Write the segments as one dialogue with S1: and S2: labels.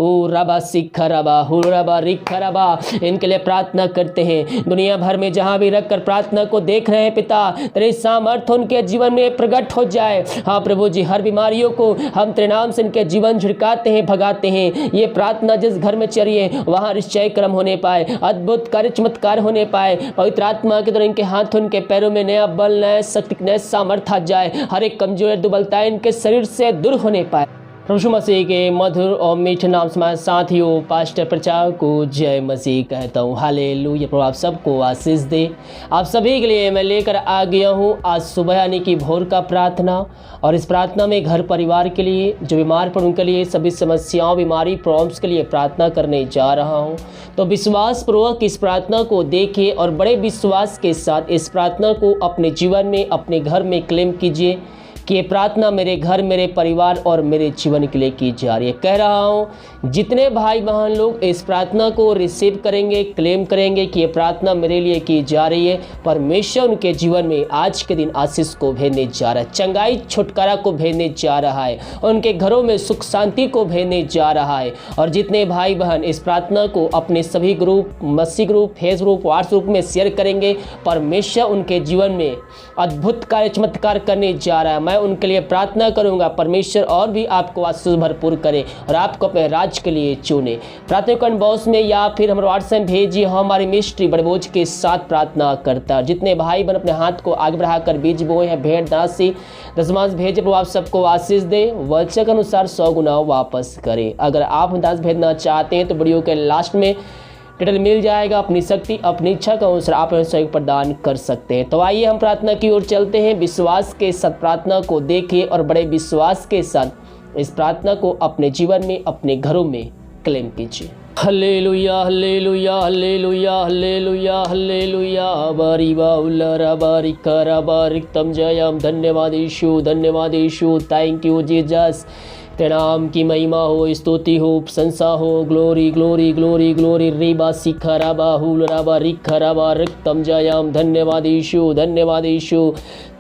S1: ओ रबा सिख रबा who रबा रिख रबा, इनके लिए प्रार्थना करते हैं। दुनिया भर में जहाँ भी रखकर प्रार्थना को देख रहे हैं पिता, तेरे सामर्थ्य उनके जीवन में प्रकट हो जाए। हाँ प्रभु जी, हर बीमारियों को हम तेरे नाम से इनके जीवन झिड़काते हैं, भगाते हैं। ये प्रार्थना जिस घर में चलिए वहाँ निश्चय क्रम होने पाए, अद्भुत कार्य चमत्कार होने पाए। पवित्र आत्मा के द्वारा इनके हाथों उनके पैरों में नया बल, नया शक्ति, नया सामर्थ्य आ जाए। हर एक कमजोरी दुर्बलता इनके शरीर से दूर होने पाए। प्रभु मसीह के मधुर और मीठे नाम से हमारे साथियों पास्टर प्रचार को जय मसीह कहता हूँ। हालेलुया। प्रभु आप सबको आशीष दे। आप सभी के लिए मैं लेकर आ गया हूँ आज सुबह यानी कि भोर का प्रार्थना, और इस प्रार्थना में घर परिवार के लिए, जो बीमार पड़े उनके लिए, सभी समस्याओं, बीमारी, प्रॉब्लम्स के लिए प्रार्थना करने जा रहा हूँ। तो विश्वास पूर्वक इस प्रार्थना को देखिए और बड़े विश्वास के साथ इस प्रार्थना को अपने जीवन में, अपने घर में क्लेम कीजिए कि ये प्रार्थना मेरे घर, मेरे परिवार और मेरे जीवन के लिए की जा रही है। कह रहा हूँ जितने भाई बहन लोग इस प्रार्थना को रिसीव करेंगे, क्लेम करेंगे कि ये प्रार्थना मेरे लिए की जा रही है, परमेश्वर उनके जीवन में आज के दिन आशीष को भेजने जा रहा है, चंगाई छुटकारा को भेजने जा रहा है, उनके घरों में सुख शांति को भेजने जा रहा है। और जितने भाई बहन इस प्रार्थना को अपने सभी ग्रुप, मसीह group, face group, WhatsApp group में शेयर करेंगे, परमेश्वर उनके जीवन में अद्भुत कार्य चमत्कार करने जा रहा है। मैं उनके लिए प्रार्थना करूंगा परमेश्वर और भी आपको आशीष भरपूर करे और आपको अपने राज के लिए चुने। प्रार्थना बॉक्स में या फिर हमारे व्हाट्सएप भेजिए, हमारी मिस्ट्री बड़े बोझ के साथ प्रार्थना करता है। जितने भाई बहन अपने हाथ को आगे बढ़ाकर बीज बोए हैं, भेंट राशि दशमांश भेजे, प्रभु आप सबको आशीष दे, वचन के अनुसार 100 गुना वापस करे। अगर आप दास भेजना चाहते हैं तो वीडियो के लास्ट में डिटेल मिल जाएगा। अपनी शक्ति, अपनी इच्छा का अनुसार आप सहयोग प्रदान कर सकते हैं। तो आइए हम प्रार्थना की ओर चलते हैं। विश्वास के साथ प्रार्थना को देखिए और बड़े विश्वास के साथ इस प्रार्थना को अपने जीवन में, अपने घरों में क्लेम कीजिए। Hallelujah hallelujah hallelujah hallelujah hallelujah बारी बाउला बारी करा बारिकतम जयम। धन्यवाद यीशु, धन्यवाद यीशु। Thank you Jesus. तेरे नाम की महिमा हो, स्तुति हो, प्रशंसा हो। Glory glory glory glory. Riba सिखा राबा हुल राबा रिखा राबा रिक्तम जयम। धन्यवाद यीशु, धन्यवाद यीशु।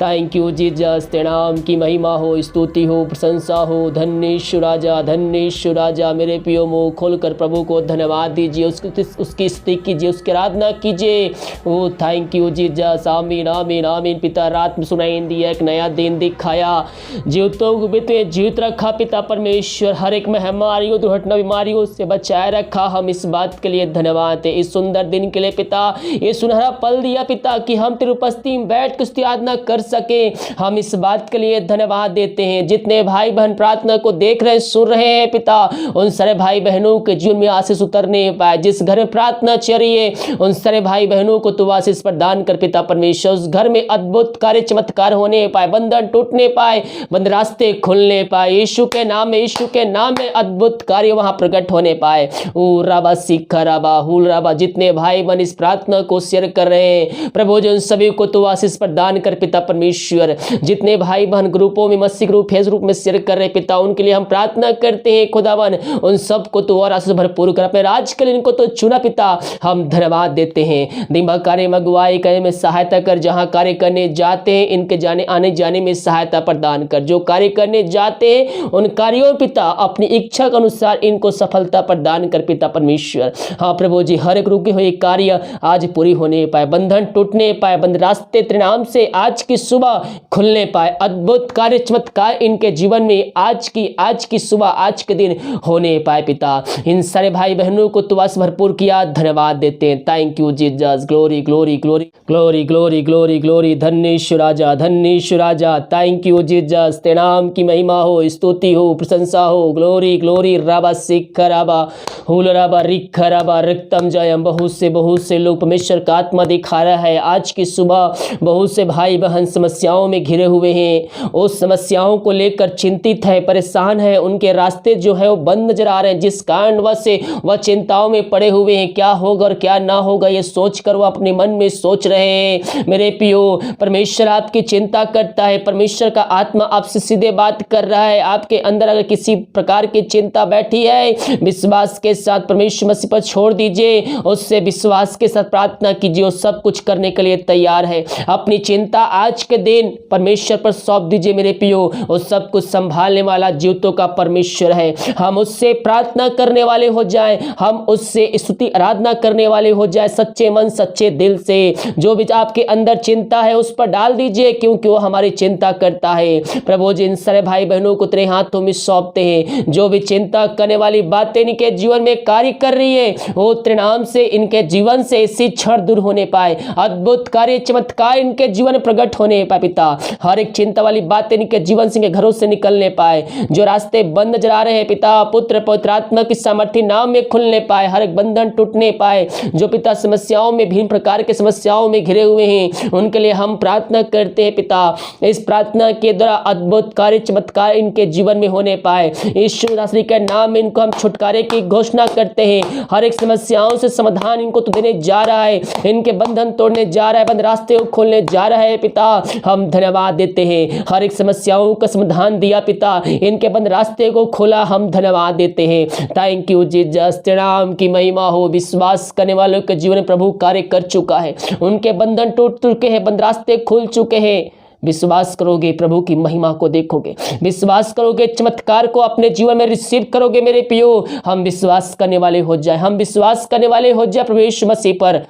S1: Thank you Jesus. तेरे नाम की महिमा हो, स्तुति हो, प्रशंसा हो। धन्य यीशु राजा, धन्य यीशु राजा। मेरे पियो मुँह खोलकर प्रभु को धन्यवाद दीजिए, उसकी स्तुति कीजिए, उसकी आराधना कीजिए। ओ थैंक यू जीसस। आमीन आमीन आमीन। पिता रात में सुनाई दिया, एक नया दिन दिखाया, जीवतों को बीते जीवित रखा पिता परमेश्वर। हर एक महामारियों, दुर्घटना, बीमारियों से बचाए रखा। हम इस बात के लिए धन्यवाद है, इस सुंदर दिन के लिए पिता। ये सुनहरा पल दिया पिता कि हम तेरी उपस्थिति में बैठ कर उसकी आराधना कर सके। हम इस बात के लिए धन्यवाद देते हैं। जितने भाई बहन प्रार्थना को देख रहे हैं, सुन रहे हैं पिता, उन सारे भाई बहनों के जीवन में आशीष उतरने पाए। जिस घर में प्रार्थना चल रही है उन सारे भाई बहनों को तू आशीष प्रदान कर पिता परमेश्वर। उस घर में अद्भुत कार्य चमत्कार होने पाए, बंधन टूटने पाए, बंद रास्ते खुलने पाए। यीशु के नाम में, यीशु के नाम में अद्भुत कार्य वहां प्रकट होने पाए। ओ राबा सिखा राबा हुल राबा। जितने भाई बहन इस प्रार्थना को शेयर कर रहे हैं प्रभु जी, उन सभी को तू आशीष प्रदान कर पिता परमेश्वर। जितने भाई बहन ग्रुपों में, मसीह ग्रुप, फेस ग्रुप में शेयर कर रहे हैं पिता, उनके लिए हम प्रार्थना करते हैं खुदावन, उन सबको तू और आशीष भरपूर कर। अपने राज के लिए इनको तो चुना पिता, हम धन्यवाद देते हैं। दिमाग कार्य में अगुवाई करने में सहायता कर, जहां कार्य करने जाते हैं इनके जाने आने जाने में सहायता प्रदान कर। जो कार्य करने जाते हैं उन कार्यों पिता अपनी इच्छा के अनुसार इनको सफलता प्रदान कर पिता परमेश्वर। हाँ प्रभु जी, हर एक रुके हुए कार्य आज पूरी होने पाए, बंधन टूटने पाए, बंद रास्ते तेरे नाम से आज की सुबह खुलने पाए। अद्भुत कार्य चमत्कार इनके जीवन में आज की सुबह, आज के दिन होने पाए पिता। इन सारे भाई बहनों को तू आशीष भरपूर किया, धन्यवाद देते हैं। Thank you Jesus. Glory glory glory glory glory glory glory. धन्य यीशु राजा, धन्य यीशु राजा। Thank you Jesus. तेरे नाम की महिमा हो, स्तुति हो, प्रशंसा हो। Glory glory. राबा सिख राबा हुल राबा रिख राबा रिक्तम जयम। बहुत से लोग परमेश्वर का आत्मा दिखा रहा है। आज की सुबह बहुत से भाई बहन समस्याओं में घिरे हुए हैं, उस समस्याओं को लेकर चिंतित है, परेशान है, उनके रास्ते जो है वो बंद नजर आ रहे हैं, जिस कारणवश से वह चिंताओं में पड़े हुए हैं। क्या होगा और क्या ना होगा ये सोचकर वह अपने मन में सोच रहे हैं। मेरे पियो, परमेश्वर आपकी चिंता करता है। परमेश्वर का आत्मा आपसे सीधे बात कर रहा है। आपके अंदर अगर किसी प्रकार की चिंता बैठी है, विश्वास के साथ परमेश्वर मसीह पर छोड़ दीजिए, उससे विश्वास के साथ प्रार्थना कीजिए, वो सब कुछ करने के लिए तैयार है। अपनी चिंता आज के दिन परमेश्वर पर सौंप दीजिए मेरे पियो, वो सब कुछ संभालने वाला जीवितों का परमेश्वर है। हम उससे प्रार्थना करने वाले हो जाएं, हम उससे स्तुति आराधना करने वाले हो जाए सच्चे मन सच्चे दिल से। जो भी आपके अंदर चिंता है उस पर डाल दीजिए, क्योंकि वो हमारी चिंता करता है। प्रभु जी इन सारे भाई बहनों को तेरे हाथों में सौंपते हैं। जो भी चिंता करने वाली बातें इनके जीवन में कार्य कर रही है, वो तेरे नाम से इनके जीवन से इसी क्षण दूर होने पाए। अद्भुत कार्य चमत्कार इनके जीवन में प्रकट होने पाए पिता। हर एक चिंता वाली बातें इनके जीवन से, इनके घरों से निकलने पाए। जो रास्ते बंद नजर आ रहे हैं पिता, पुत्र पवित्र आत्मा की सामर्थ्य नाम में खुलने पाए, हर एक बंधन टूटने पाए। जो पिता समस्याओं में, विभिन्न प्रकार के समस्याओं में घिरे हुए हैं, उनके लिए हम प्रार्थना करते हैं पिता। इस प्रार्थना के द्वारा अद्भुत कार्य चमत्कार इनके जीवन में होने पाए। यीशु नासरी के नाम में इनको हम छुटकारे की घोषणा करते हैं। हर एक समस्याओं से समाधान इनको तो देने जा रहा है, इनके बंधन तोड़ने जा रहा है, बंद रास्ते को खोलने जा रहा है पिता। हम धन्यवाद देते हैं, हर एक समस्याओं का समाधान दिया पिता, इनके बंद रास्ते को खोला, हम धन्यवाद देते हैं। थैंक यू जीसस, तेरे नाम की महिमा हो। विश्वास करने वालों के जीवन में प्रभु कार्य कर चुका है, उनके बंधन टूट चुके हैं, बंद रास्ते खुल चुके हैं। विश्वास करोगे प्रभु की महिमा को देखोगे, विश्वास करोगे चमत्कार को अपने जीवन में रिसीव करोगे मेरे पियो। हम विश्वास करने वाले हो जाए, हम विश्वास करने वाले हो जाए प्रभु यीशु मसीह पर।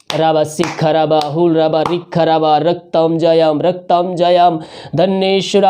S1: राबा सिखराबा हुलराबा रिखराबा रक्तम जयम धन्येश्वर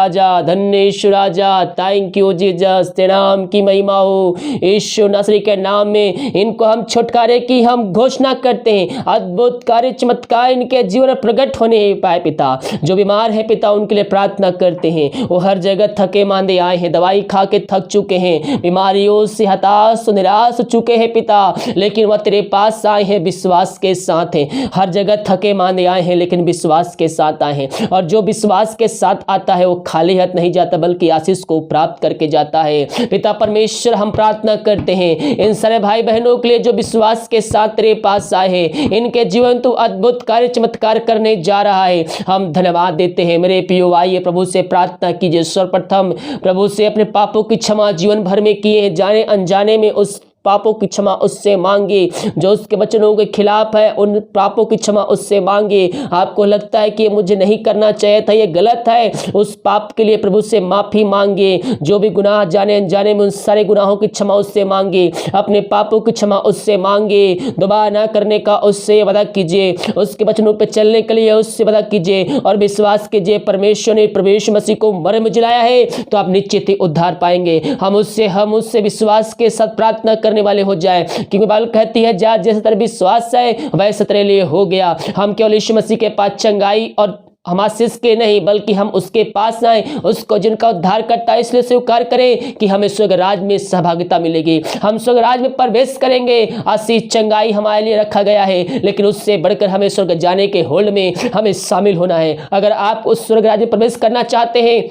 S1: राजा। थैंक यू जीसस, तेरे नाम की महिमा हो। यीशु नासरी के नाम में इनको हम छुटकारे की हम घोषणा करते हैं। अद्भुत कार्य चमत्कार इनके जीवन में प्रकट होने पाए पिता। जो बीमार है पिता, उनके लिए प्रार्थना करते हैं। वो हर जगह थके मांदे आए हैं, दवाई खा के थक चुके हैं, बीमारियों से हताश निराश हो चुके हैं पिता, लेकिन वह तेरे पास आए हैं विश्वास के साथ है। हर जगह थके मांदे आए हैं, लेकिन विश्वास के साथ आए हैं। और जो विश्वास के साथ आता है वो खाली हाथ नहीं जाता, बल्कि आशीष को प्राप्त करके जाता है। पिता परमेश्वर, हम प्रार्थना करते हैं इन सारे भाई बहनों के लिए जो विश्वास के साथ तेरे पास आए हैं। इनके जीवन तो अद्भुत कार्य चमत्कार करने जा रहा है। हम धन्यवाद देते हैं मेरे पियो। आइए प्रभु से प्रार्थना कीजिए। सर्वप्रथम प्रभु से अपने पापों की क्षमा जीवन भर में किए हैं, जाने अनजाने में उस पापों की क्षमा उससे मांगे। जो उसके वचनों के खिलाफ है, उन पापों की क्षमा उससे मांगे। आपको लगता है कि ये मुझे नहीं करना चाहिए था, ये गलत है, उस पाप के लिए प्रभु से माफी मांगे। जो भी गुनाह जाने अनजाने में, उन सारे गुनाहों की क्षमा उससे मांगे। अपने पापों की क्षमा उससे मांगे। दोबारा ना करने का उससे वादा कीजिए। उसके वचनों पर चलने के लिए उससे वादा कीजिए और विश्वास कीजिए परमेश्वर ने प्रभु यीशु मसीह को मर में जलाया है, तो आप निश्चित ही उद्धार पाएंगे। हम उससे विश्वास के साथ प्रार्थना करने वाले हो जाए, क्योंकि बाइबल कहती है जा जैसे तेरा विश्वास है वैसे तेरे लिए हो गया। हम केवल यीशु मसीह के पास चंगाई और हम आशीष के नहीं, बल्कि हम उसके पास आए, उसको जिनका उद्धार करता है, इसलिए स्वीकार करें कि हमें स्वर्ग राज में सहभागिता मिलेगी। हम स्वर्ग राज में प्रवेश करेंगे। आशीष चंगाई हमारे लिए रखा गया है, लेकिन उससे बढ़कर हमें स्वर्ग जाने के होल्ड में हमें शामिल होना है। अगर आप उस स्वर्ग राज में प्रवेश करना चाहते हैं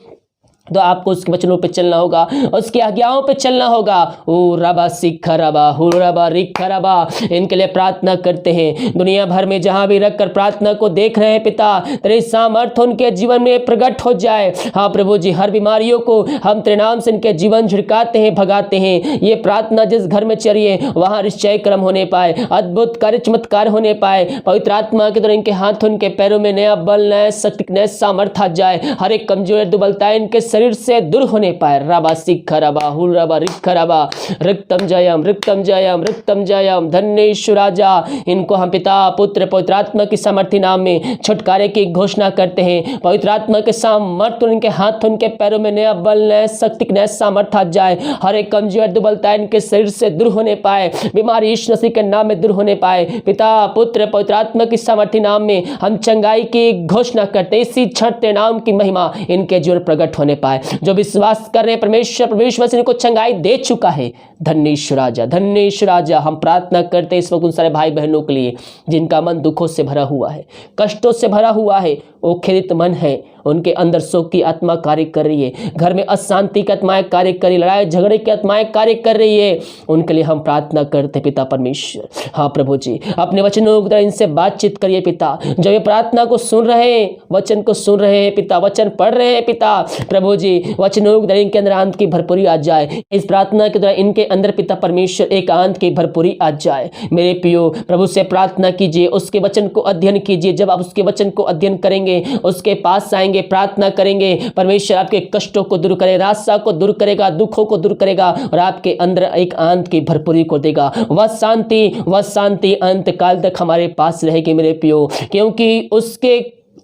S1: तो आपको उसके वचनों पे चलना होगा, उसकी आज्ञाओं पे चलना होगा। ओ रबा सिखराबा हुरबा रिखराबा, इनके लिए प्रार्थना करते हैं। दुनिया भर में जहां भी रखकर प्रार्थना को देख रहे हैं पिता, तेरे सामर्थ्य उनके जीवन में प्रकट हो जाए। हाँ प्रभु जी, हर बीमारियों को हम तेरे नाम से इनके जीवन झिड़काते हैं, भगाते हैं। ये प्रार्थना जिस घर में चलिए वहां निश्चय क्रम होने पाए, अद्भुत कार्य चमत्कार होने पाए। पवित्र आत्मा के द्वारा इनके हाथों, इनके पैरों में नया बल, नया शक्ति, नया सामर्थ्य आ जाए। हर एक कमजोर दुबलता इनके शरीर से दूर होने पाए। रबा सिखराबा हुरबा रिखराबा रक्तम जयम धन्येश्वर राजा। इनको हम पिता पुत्र पवित्र आत्मा की सामर्थ्य नाम में छुटकारे की घोषणा करते हैं। पवित्र आत्मा के सामर्थ्य उनके हाथ, उनके पैरों में नया बल, नया शक्ति, नया सामर्थ्य आ जाए। हर एक कमजोर दुबलता इनके शरीर से दूर होने पाए, बीमारी यीशु मसीह के नाम में दूर होने पाए। पिता पुत्र पवित्र आत्मा की सामर्थ्य नाम में हम चंगाई की घोषणा करते हैं। इसी क्षण तेरे नाम की महिमा इनके जीवन प्रकट होने पाए। जो विश्वास कर रहे हैं परमेश्वर मसीह को चंगाई दे चुका है। धन्येश्वर राजा, हम प्रार्थना करते हैं इस वक्त उन सारे भाई बहनों के लिए जिनका मन दुखों से भरा हुआ है, कष्टों से भरा हुआ है। वो खेदित मन है, उनके अंदर शोक की आत्मा कार्य कर रही है, घर में अशांति की आत्माएं कार्य कर रही है, लड़ाई झगड़े की आत्माएं कार्य कर रही है, उनके लिए हम प्रार्थना करते पिता परमेश्वर। हाँ प्रभु जी, अपने वचनों के द्वारा इनसे बातचीत करिए पिता। जब ये प्रार्थना को सुन रहे हैं, वचन को सुन रहे हैं पिता, वचन पढ़ रहे हैं पिता, प्रभु जी वचनों के द्वारा इनके अंदर आनंद की भरपूरी आ जाए। इस प्रार्थना के द्वारा इनके अंदर पिता परमेश्वर एक आनंद की भरपूरी आ जाए। मेरे प्रियो प्रभु से प्रार्थना कीजिए, उसके वचन को अध्ययन कीजिए। जब आप उसके वचन को अध्ययन करेंगे, उसके पास आएंगे, प्रार्थना करेंगे, परमेश्वर आपके कष्टों को दूर करेगा, निराशा को दूर करेगा, दुखों को दूर करेगा और आपके अंदर एक आनंद की भरपूरी को देगा। वह शांति अंत काल तक हमारे पास रहेगी मेरे प्रियो, क्योंकि उसके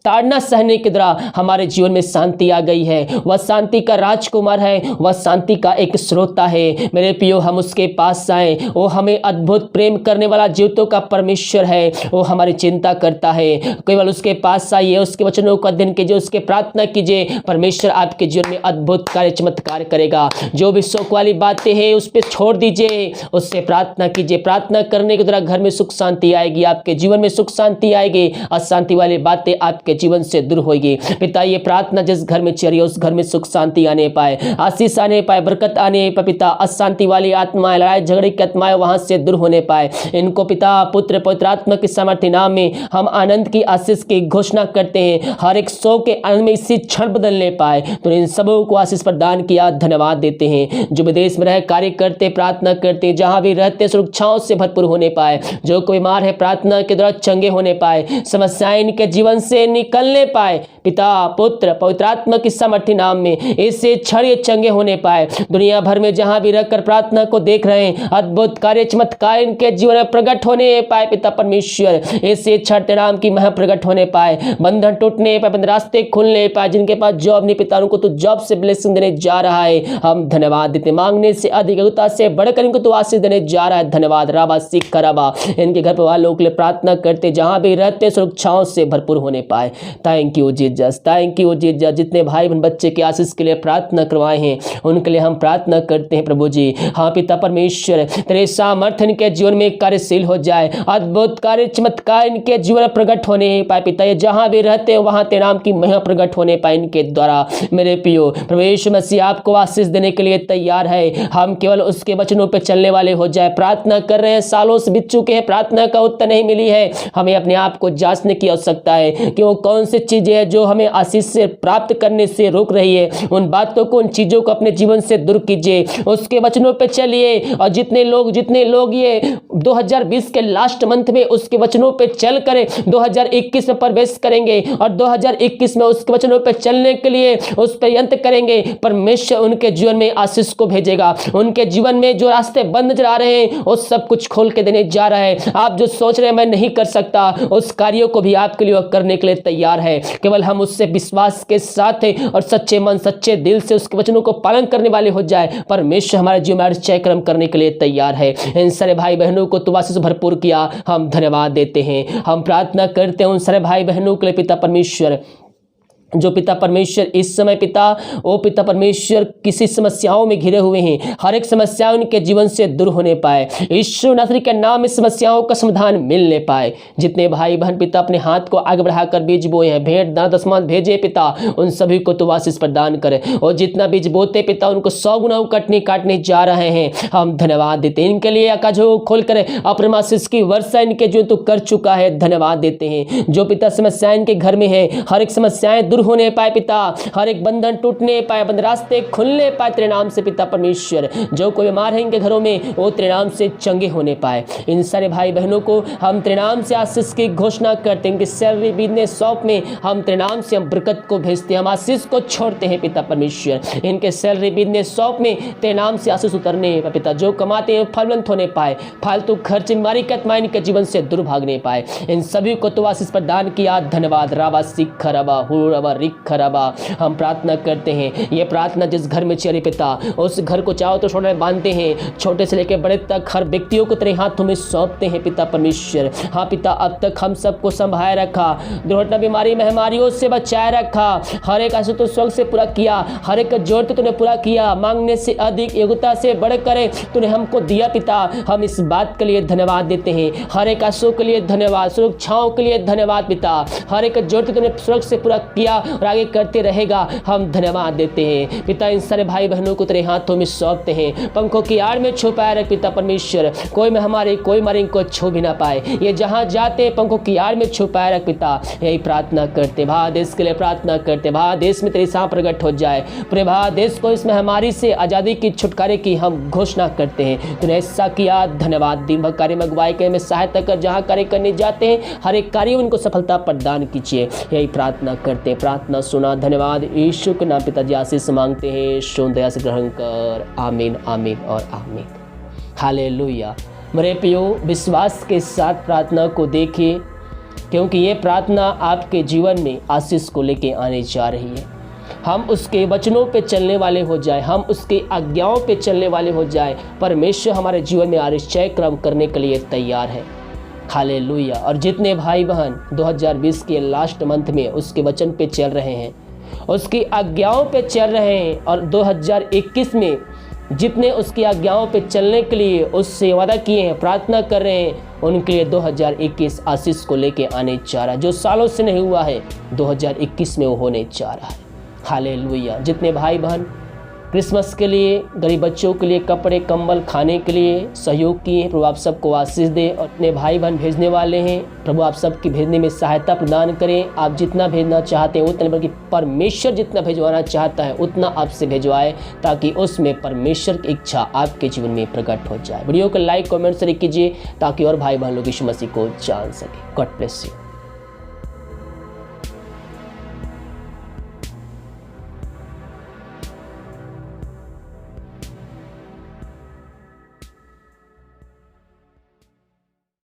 S1: ताड़ना सहने के द्वारा हमारे जीवन में शांति आ गई है। वह शांति का राजकुमार है, वह शांति का एक श्रोता है। मेरे प्रियो, हम उसके पास आए, वो हमें अद्भुत प्रेम करने वाला जीवितों का परमेश्वर है। वो हमारी चिंता करता है। केवल उसके पास आइए, उसके वचनों का अध्ययन कीजिए, उसके प्रार्थना कीजिए। परमेश्वर आपके जीवन में अद्भुत कार्य चमत्कार करेगा। जो भी शोक वाली बातें हैं उस पर छोड़ दीजिए, उससे प्रार्थना कीजिए। प्रार्थना करने के द्वारा घर में सुख शांति आएगी, आपके जीवन में सुख शांति आएगी, अशांति वाली बातें आपके जीवन से दूर होगी। पिता, ये प्रार्थना जिस घर में चल रही है उस घर में सुख शांति आने पाए, आशीष आने पाए, बरकत आने पाए पिता। अशांति वाली आत्माएं, लड़ाई झगड़े की आत्माएं वहां से दूर होने पाए। इनको पिता पुत्र पवित्र आत्मा के सामर्थ्य नाम में हम आनंद की आशीष की घोषणा करते हैं। हर एक सौ के आनंद में इसी क्षण बदलने पाए। तो इन सबों को आशीष प्रदान किया, धन्यवाद देते हैं। जो विदेश में रह कार्य करते, प्रार्थना करते, जहां भी रहते सुरक्षाओं से भरपूर होने पाए। जो कोई बीमार है प्रार्थना के द्वारा चंगे होने पाए, समस्याएं इनके जीवन से निकलने पाए। पिता पुत्र पवित्र आत्मा की सामर्थ्य नाम में इससे क्षण ये चंगे होने पाए। दुनिया भर में जहां भी रहकर प्रार्थना को देख रहे हैं, अद्भुत कार्य चमत्कार इनके जीवन में प्रकट होने पाए। पिता परमेश्वर, इससे क्षण नाम की मह प्रकट होने पाए, बंधन टूटने पाए, बंद रास्ते खुलने पाए। जिनके पास जॉब नहीं पिता, उनको तो जॉब से ब्लेसिंग देने जा रहा है। हम धन्यवाद देते, मांगने से अधिक अगुता से बढ़कर इनको तो आशीष देने जा रहा है। धन्यवाद राबा सीख कराबा। इनके घर परिवार लोग के लिए प्रार्थना करते, जहां भी रहते सुरक्षाओं से भरपूर होने पाए। Thank you Jesus, thank you Jesus. जितने भाई बहन बच्चे के आशीष के लिए प्रार्थना करवाए हैं उनके लिए हम प्रार्थना करते हैं प्रभु जी। हाँ पिता परमेश्वर, तेरे सामर्थ्य इनके जीवन में कार्यशील हो जाए, अद्भुत कार्य चमत्कार इनके जीवन में प्रकट होने पाए। पिता, ये जहां भी रहते हैं वहां तेरे नाम की महिमा प्रकट होने पाए इनके द्वारा। मेरे प्रियो प्रभु यीशु मसीह आपको आशीष देने के लिए तैयार है। हम केवल उसके वचनों पर चलने वाले हो जाए। प्रार्थना कर रहे हैं, सालों से बीत चुके हैं, प्रार्थना का उत्तर नहीं मिली है। हमें अपने आप को जांचने की आवश्यकता है कि वो कौन सी चीजें हैं जो हमें आशीष से प्राप्त करने से रोक रही है। उन बातों को, उन चीजों को अपने जीवन से दूर कीजिए, उसके वचनों पे चलिए। और जितने लोग ये 2020 के लास्ट मंथ में उसके वचनों पे चल कर 2021 में प्रवेश करेंगे और 2021 में उसके वचनों पे चलने के लिए उस पर यंत्र करेंगे, परमेश्वर उनके जीवन में आशीष को भेजेगा। उनके जीवन में जो रास्ते बंद नजर आ रहे हैं वो सब कुछ खोल के देने जा रहा है। आप जो सोच रहे हैं मैं नहीं कर सकता, उस कार्यों को भी आपके लिए करने के लिए तैयार है। केवल हम उससे विश्वास के साथ और सच्चे मन सच्चे दिल से उसके वचनों को पालन करने वाले हो जाए। परमेश्वर हमारे जीवन में आश्चर्य कर्म करने के लिए तैयार है। इन सारे भाई बहनों को तो आशीष से भरपूर किया, हम धन्यवाद देते हैं। हम प्रार्थना करते हैं उन सारे भाई बहनों के लिए पिता परमेश्वर, जो पिता परमेश्वर इस समय पिता ओ पिता परमेश्वर किसी समस्याओं में घिरे हुए हैं, हर एक समस्या उनके जीवन से दूर होने पाए। यीशु नासरी के नाम में समस्याओं का समाधान मिलने पाए। जितने भाई बहन पिता अपने हाथ को आगे बढ़ाकर बीज बोए हैं, भेंट दान दशमान भेजे पिता, उन सभी को तो आशीष प्रदान करे। और जितना बीज बोते पिता उनको 100 गुना काटने जा रहे हैं। हम धन्यवाद देते हैं इनके लिए। आकाशों खोल कर अपने आशीष की वर्षा इनके जो तो कर चुका है, धन्यवाद देते हैं। जो पिता समस्याएं इनके घर में है, हर एक समस्याएं दूर होने पाए पिता, हर एक बंधन टूटने पाए, बंद रास्ते खुलने पाए तेरे नाम से पिता परमेश्वर। जो कोई बीमार है इनके घरों में वो तेरे नाम से चंगे होने पाए। इन सारे भाई बहनों को हम तेरे नाम से आशीष की घोषणा करते हैं। इनके सैलरी बिजनेस शॉप में हम तेरे नाम से हम बरकत को भेजते हैं, हम आशीष को छोड़ते हैं पिता परमेश्वर। इनके सैलरी बिजनेस शॉप में तेरे नाम से आशीष उतरने पाए पिता। जो कमाते हैं फलवंत होने पाए, फालतू खर्च बीमारी का आत्मा इनके जीवन से दूर भागने पाए। इन सभी को तो आशीष प्रदान किया, धन्यवाद। राबा सिख रबा हुरबा रबा रिख रबा। हम प्रार्थना करते हैं, ये प्रार्थना जिस घर में चले पिता, उस घर को चाहो तो छोटे बांधते हैं, छोटे से लेकर बड़े तक हर व्यक्तियों को तेरे हाथों में सौंपते हैं पिता परमेश्वर। हाँ पिता, अब तक हम सबको संभाले रखा, दुर्घटना बीमारी महामारियों से बचाए रखा, हर एक आशा तो स्वर्ग से पूरा किया, हर एक जरूरत तूने पूरा किया, मांगने से अधिक योग्यता से बढ़कर तूने हमको दिया पिता। हम इस बात के लिए धन्यवाद देते हैं, हर एक आशा के लिए धन्यवाद, सुरक्षाओं के लिए धन्यवाद पिता, हर एक जरूरत तूने स्वर्ग से पूरा किया और आगे करते रहेगा, हम धन्यवाद देते हैं पिता। इन सारे भाई बहनों को तेरे हाथों में सौंपते हैं, पंखों की आड़ में छुपाए रख पिता परमेश्वर, कोई में हमारे कोई हमारे इनको छू भी ना पाए, ये जहां जाते पंखों की आड़ में छुपाए रख पिता। यही प्रार्थना करते, भारत देश के लिए प्रार्थना करते, भारत देश में तेरी सां प्रकट हो जाए, पूरे भारत देश को इस महामारी से आज़ादी की छुटकारे की हम घोषणा करते हैं। तूने ऐसा किया, धन्यवाद। दिन भर कार्य में अगुवाई करने में सहायता कर, जहाँ कार्य करने जाते हैं हर एक कार्य उनको सफलता प्रदान कीजिए, यही प्रार्थना करते, प्रार्थना सुना, धन्यवाद। यीशु के नाम पिताजी आशीष मांगते हैं, शोन दया से ग्रहण कर, आमीन आमीन और आमीन। हालेलुया। मेरे प्रियो, विश्वास के साथ प्रार्थना को देखिए, क्योंकि ये प्रार्थना आपके जीवन में आशीष को लेके आने जा रही है। हम उसके वचनों पे चलने वाले हो जाए, हम उसकी आज्ञाओं पे चलने वाले हो जाए, परमेश्वर हमारे जीवन में आश्चर्य क्रम करने के लिए तैयार है। हालेलुया। और जितने भाई बहन 2020 के लास्ट मंथ में उसके वचन पे चल रहे हैं, उसकी आज्ञाओं पे चल रहे हैं, और 2021 में जितने उसकी आज्ञाओं पे चलने के लिए उससे वादा किए हैं, प्रार्थना कर रहे हैं, उनके लिए 2021 आशीष को लेके आने जा रहा है। जो सालों से नहीं हुआ है 2021 में वो होने जा रहा है। हालेलुया। जितने भाई बहन क्रिसमस के लिए गरीब बच्चों के लिए कपड़े कंबल खाने के लिए सहयोग किए, प्रभु आप सबको आशीष दे। और अपने भाई बहन भेजने वाले हैं, प्रभु आप सबकी भेजने में सहायता प्रदान करें। आप जितना भेजना चाहते हैं उतना, बल्कि परमेश्वर जितना भेजवाना चाहता है उतना आपसे भेजवाए, ताकि उसमें परमेश्वर की इच्छा आपके जीवन में प्रकट हो जाए। वीडियो को लाइक कमेंट शेयर कीजिए ताकि और भाई बहन लोग यीशु मसीह को जान सके। God bless you.